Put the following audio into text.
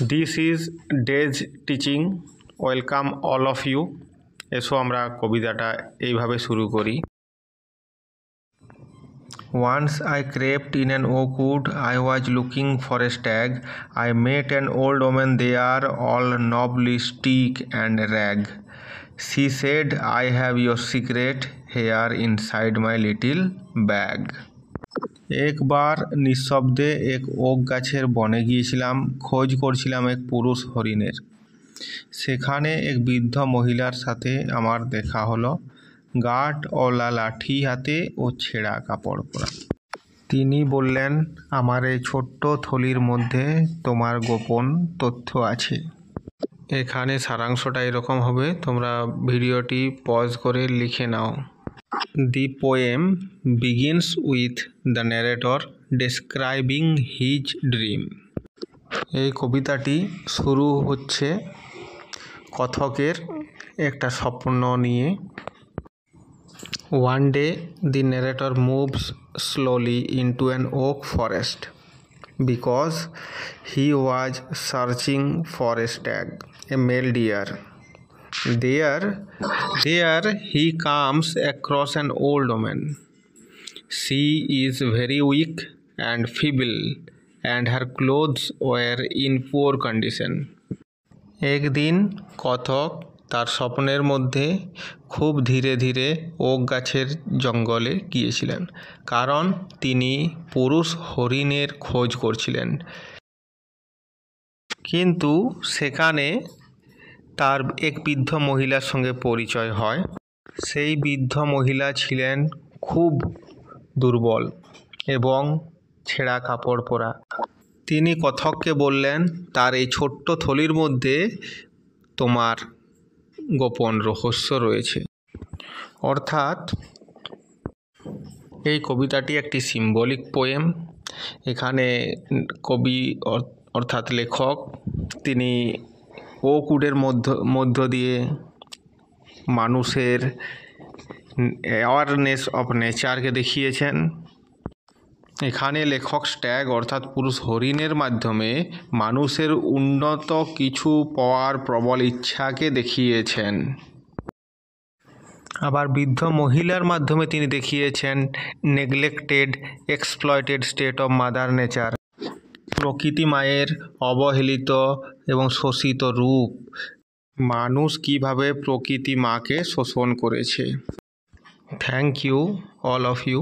This is Day's teaching. Welcome all of you. এসো আমরা কবিতাটা এইভাবে শুরু করি। Once I crept in an oak wood, I was looking for a stag. I met an old woman there, all nobly stick and rag. She said, I have your secret here inside my little bag. একবার নিঃশব্দে এক okay গাছের বনে গিয়েছিলাম, খোঁজ করছিলাম এক পুরুষ হরিণের। সেখানে এক বৃদ্ধ মহিলার সাথে আমার দেখা হলো, গাঁট ওলা লাঠি হাতে ও ছেঁড়া কাপড় পরা। তিনি বললেন, আমার এই ছোট্ট থলির মধ্যে তোমার গোপন তথ্য আছে। এখানে সারাংশটা এরকম হবে, তোমরা ভিডিওটি পজ করে লিখে নাও। The poem begins with the narrator describing his dream. এই কবিতাটি শুরু হচ্ছে কথকের একটা স্বপ্ন নিয়ে। One day the narrator moves slowly into an oak forest because he was searching for a stag, a male deer. There he comes across an old woman. She is very weak and feeble, and her clothes were in poor condition. একদিন কথক তার স্বপ্নের মধ্যে খুব ধীরে ধীরে okay গাছের জঙ্গলে গিয়েছিলেন, কারণ তিনি পুরুষ হরিণের খোঁজ করছিলেন। কিন্তু সেখানে তার এক বৃদ্ধ মহিলার সঙ্গে পরিচয় হয়। সেই বৃদ্ধ মহিলা ছিলেন খুব দুর্বল এবং ছেঁড়া কাপড় পরা। তিনি কথককে বললেন, তার এই ছোট্ট থলির মধ্যে তোমার গোপন রহস্য রয়েছে। অর্থাৎ এই কবিতাটি একটি সিম্বলিক পোয়েম। এখানে কবি অর্থাৎ লেখক তিনি ওক উডের মধ্য দিয়ে মানুষের অ্যাওয়ারনেস অফ নেচারকে দেখিয়েছেন। এখানে লেখক স্ট্যাগ অর্থাৎ পুরুষ হরিণের মাধ্যমে মানুষের উন্নত কিছু পাওয়ার প্রবল ইচ্ছাকে দেখিয়েছেন। আবার বৃদ্ধ মহিলার মাধ্যমে তিনি দেখিয়েছেন neglected exploited state of mother nature, প্রকৃতি মায়ের অবহেলিত এবং শোষিত রূপ, মানুষ কিভাবে প্রকৃতি মাকে শোষণ করেছে। Thank you all of you.